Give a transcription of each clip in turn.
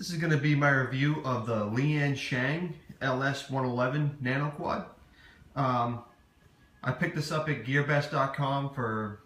This is going to be my review of the Lian Sheng LS 111 Nano Quad. I picked this up at gearbest.com for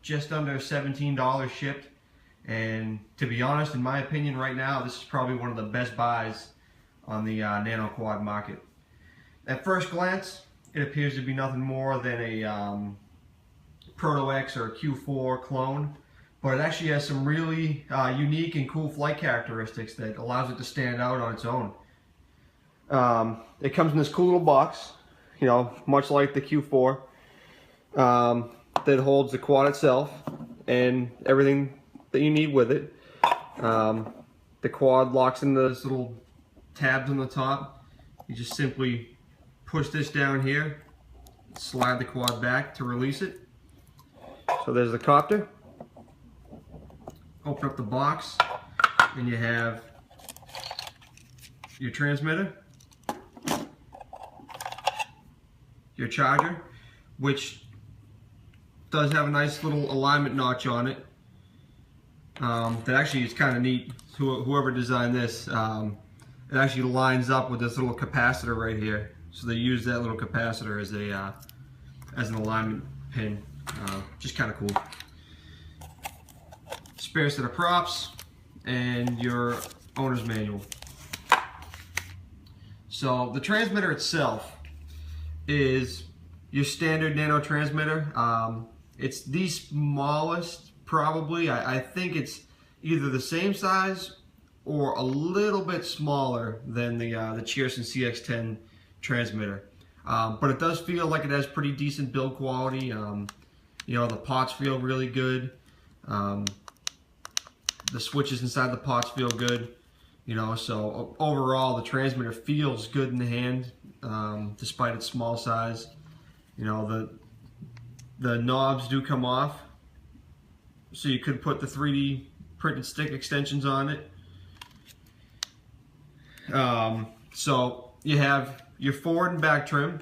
just under $17 shipped, and to be honest, in my opinion right now, this is probably one of the best buys on the Nano Quad market. At first glance, it appears to be nothing more than a Proto X or a Q4 clone, but it actually has some really unique and cool flight characteristics that allows it to stand out on its own. It comes in this cool little box, you know, much like the Q4, that holds the quad itself and everything that you need with it. The quad locks into those little tabs on the top. You just simply push this down here, slide the quad back to release it. So there's the copter. Open up the box and you have your transmitter, your charger, which does have a nice little alignment notch on it. That actually is kind of neat. Whoever designed this, it actually lines up with this little capacitor right here. So they use that little capacitor as a as an alignment pin. Just kind of cool. Spare set of props and your owner's manual. So the transmitter itself is your standard nano transmitter. It's the smallest probably. I think it's either the same size or a little bit smaller than the Cheerson CX10 transmitter. But it does feel like it has pretty decent build quality. You know, the pots feel really good. The switches inside the pots feel good. You know, so overall the transmitter feels good in the hand, despite its small size. You know, the knobs do come off, so you could put the 3D printed stick extensions on it. So you have your forward and back trim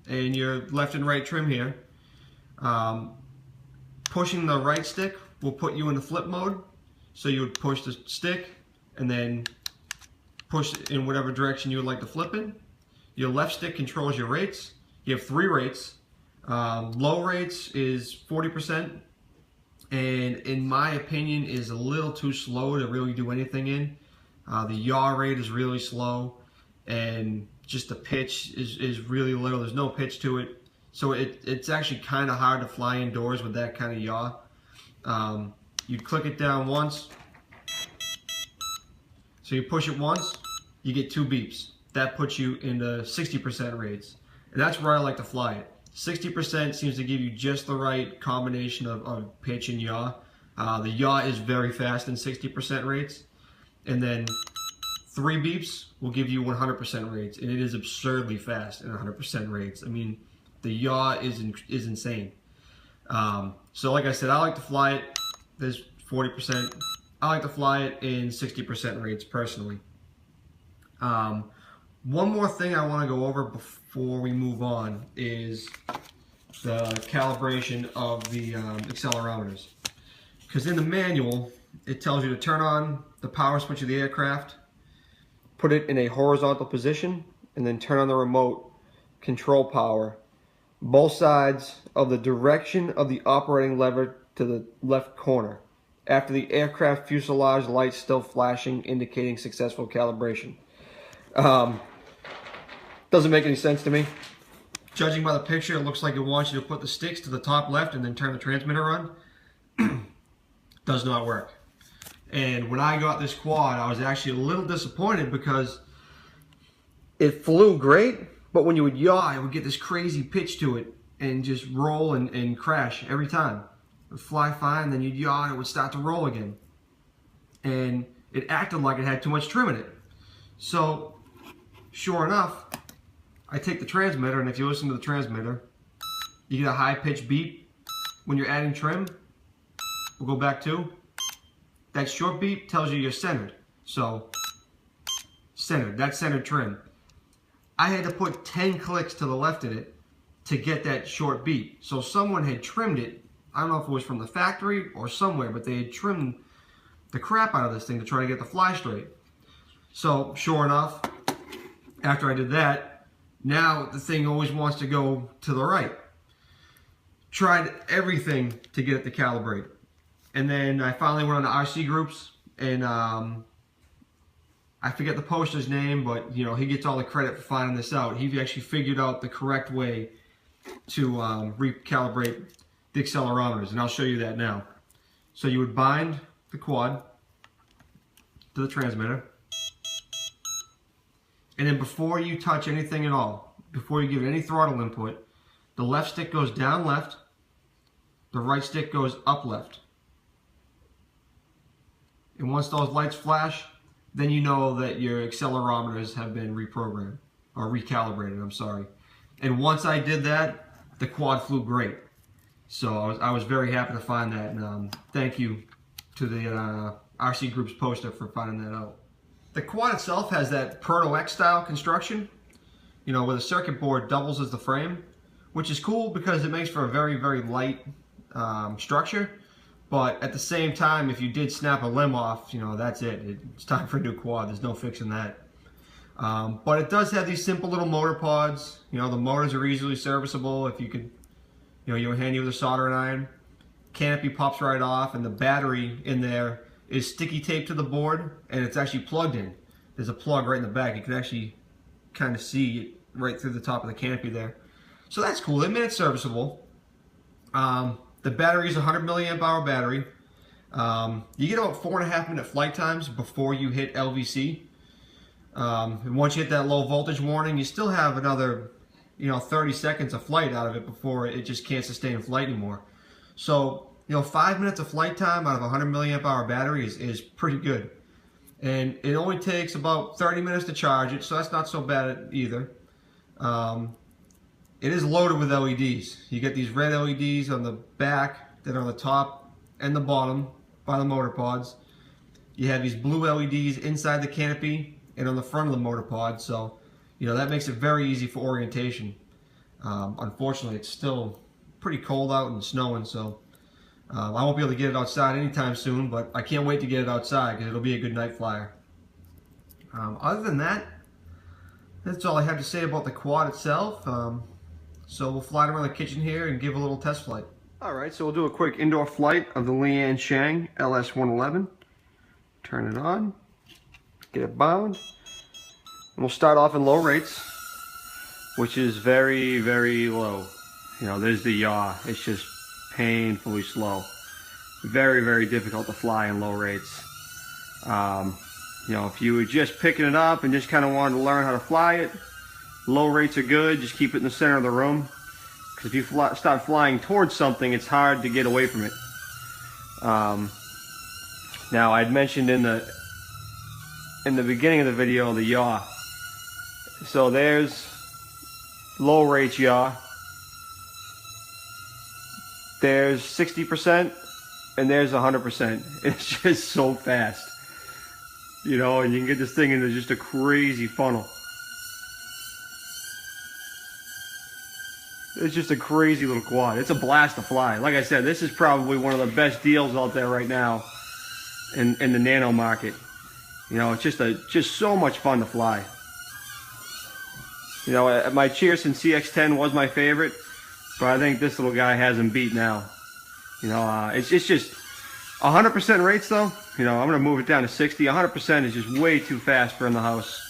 and your left and right trim here. Pushing the right stick will put you in the flip mode, so you would push the stick and then push it in whatever direction you would like to flip in. Your left stick controls your rates. You have 3 rates. Low rates is 40%, and in my opinion is a little too slow to really do anything in. The yaw rate is really slow, and just the pitch is really little. There's no pitch to it, so it's actually kind of hard to fly indoors with that kind of yaw. You click it down once, so you push it once, you get 2 beeps. That puts you into 60% rates, and that's where I like to fly it. 60% seems to give you just the right combination of pitch and yaw. The yaw is very fast in 60% rates, and then 3 beeps will give you 100% rates, and it is absurdly fast in 100% rates. I mean, the yaw is insane. So like I said, I like to fly it. There's 40%. I like to fly it in 60% rates personally. One more thing I want to go over before we move on is the calibration of the accelerometers. Because in the manual, it tells you to turn on the power switch of the aircraft, put it in a horizontal position, and then turn on the remote control power, both sides of the direction of the operating lever to the left corner, after the aircraft fuselage lights still flashing, indicating successful calibration. Doesn't make any sense to me. Judging by the picture, it looks like it wants you to put the sticks to the top left and then turn the transmitter on. Does not work. And when I got this quad, I was actually a little disappointed because it flew great, but when you would yaw, it would get this crazy pitch to it and just roll and crash every time. It would fly fine, then you'd yaw and it would start to roll again. And it acted like it had too much trim in it. So, sure enough, I take the transmitter, and if you listen to the transmitter, you get a high-pitched beep when you're adding trim. We'll go back to. That short beep tells you you're centered. So, centered, that's centered trim. I had to put 10 clicks to the left of it to get that short beep. So someone had trimmed it. I don't know if it was from the factory or somewhere, but they had trimmed the crap out of this thing to try to get the fly straight. So sure enough, after I did that, now the thing always wants to go to the right. Tried everything to get it to calibrate. And then I finally went on the RC groups, and I forget the poster's name, but you know, he gets all the credit for finding this out. He actually figured out the correct way to recalibrate the accelerometers, and I'll show you that now. So you would bind the quad to the transmitter, and then before you touch anything at all, before you give it any throttle input, the left stick goes down left, the right stick goes up left. And once those lights flash, then you know that your accelerometers have been reprogrammed, or recalibrated, I'm sorry. And once I did that, the quad flew great. So I was very happy to find that, and thank you to the RC Group's poster for finding that out. The quad itself has that Proto X style construction, you know, where the circuit board doubles as the frame, which is cool because it makes for a very, very light structure. But at the same time, if you did snap a limb off, you know, that's it. It's time for a new quad. There's no fixing that. But it does have these simple little motor pods. You know, the motors are easily serviceable if you could, you know, you're handy with a soldering iron. Canopy pops right off, and the battery in there is sticky taped to the board, and it's actually plugged in. There's a plug right in the back. You can actually kind of see it right through the top of the canopy there. So that's cool. They made it serviceable. The battery is a 100 milliamp hour battery. You get about 4.5 minute flight times before you hit LVC. And once you hit that low voltage warning, you still have another, you know, 30 seconds of flight out of it before it just can't sustain flight anymore. So, you know, 5 minutes of flight time out of a 100 milliamp hour battery is pretty good. And it only takes about 30 minutes to charge it, so that's not so bad either. It is loaded with LEDs. You get these red LEDs on the back that are on the top and the bottom by the motor pods. You have these blue LEDs inside the canopy and on the front of the motor pod, so you know that makes it very easy for orientation. Unfortunately, it's still pretty cold out and snowing, so I won't be able to get it outside anytime soon, but I can't wait to get it outside because it'll be a good night flyer. Other than that, that's all I have to say about the quad itself. So we'll fly it around the kitchen here and give a little test flight. Alright, so we'll do a quick indoor flight of the Lian Sheng LS 111. Turn it on, get it bound, and we'll start off in low rates, which is very, very low. You know, there's the yaw. It's just painfully slow. Very, very difficult to fly in low rates. You know, if you were just picking it up and just kind of wanted to learn how to fly it, low rates are good. Just keep it in the center of the room. Because if you start flying towards something, it's hard to get away from it. Now, I'd mentioned in the beginning of the video the yaw. So there's low rates yaw. There's 60% and there's 100%. It's just so fast. You know, and you can get this thing into just a crazy funnel. It's just a crazy little quad. It's a blast to fly. Like I said, this is probably one of the best deals out there right now in the nano market. You know, it's just so much fun to fly. You know, my Cheerson CX-10 was my favorite, but I think this little guy has him beat now. You know, it's just 100% rates though. You know, I'm going to move it down to 60. 100% is just way too fast for in the house.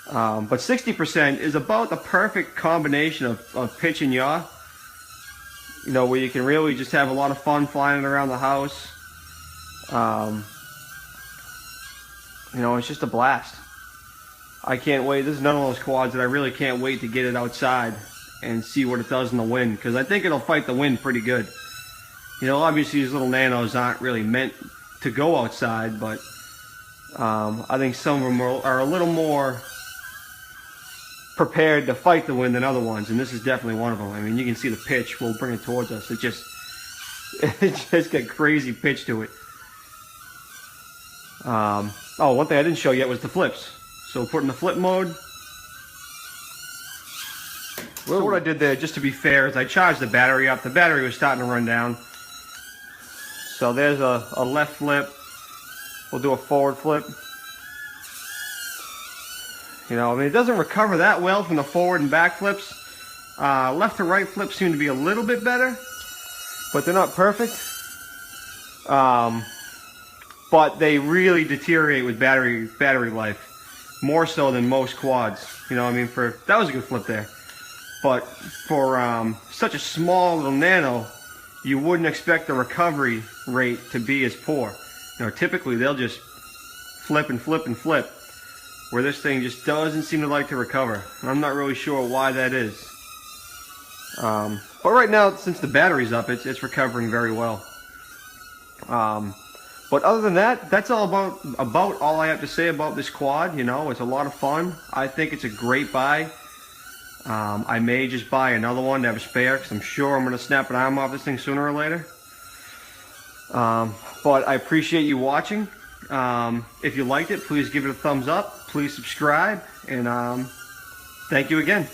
But 60% is about the perfect combination of pitch and yaw. You know, where you can really just have a lot of fun flying around the house. You know, it's just a blast. I can't wait. This is none of those quads that I really can't wait to get it outside and see what it does in the wind, because I think it'll fight the wind pretty good. You know, obviously these little nanos aren't really meant to go outside, but I think some of them are a little more prepared to fight the wind than other ones, and this is definitely one of them. I mean, you can see the pitch. We'll bring it towards us. It just got crazy pitch to it. Oh, one thing I didn't show yet was the flips. So we'll put in the flip mode. So what I did there, just to be fair, is I charged the battery up. The battery was starting to run down. So there's a left flip, We'll do a forward flip. You know, I mean, it doesn't recover that well from the forward and back flips. Left to right flips seem to be a little bit better, but they're not perfect. But they really deteriorate with battery life, more so than most quads. You know, I mean, that was a good flip there. But for such a small little nano, you wouldn't expect the recovery rate to be as poor. You know, typically they'll just flip and flip and flip, where this thing just doesn't seem to like to recover. And I'm not really sure why that is. But right now, since the battery's up, it's recovering very well. But other than that, that's all about all I have to say about this quad. You know, it's a lot of fun. I think it's a great buy. I may just buy another one to have a spare, because I'm sure I'm going to snap an arm off this thing sooner or later. But I appreciate you watching. If you liked it, please give it a thumbs up. Please subscribe. And thank you again.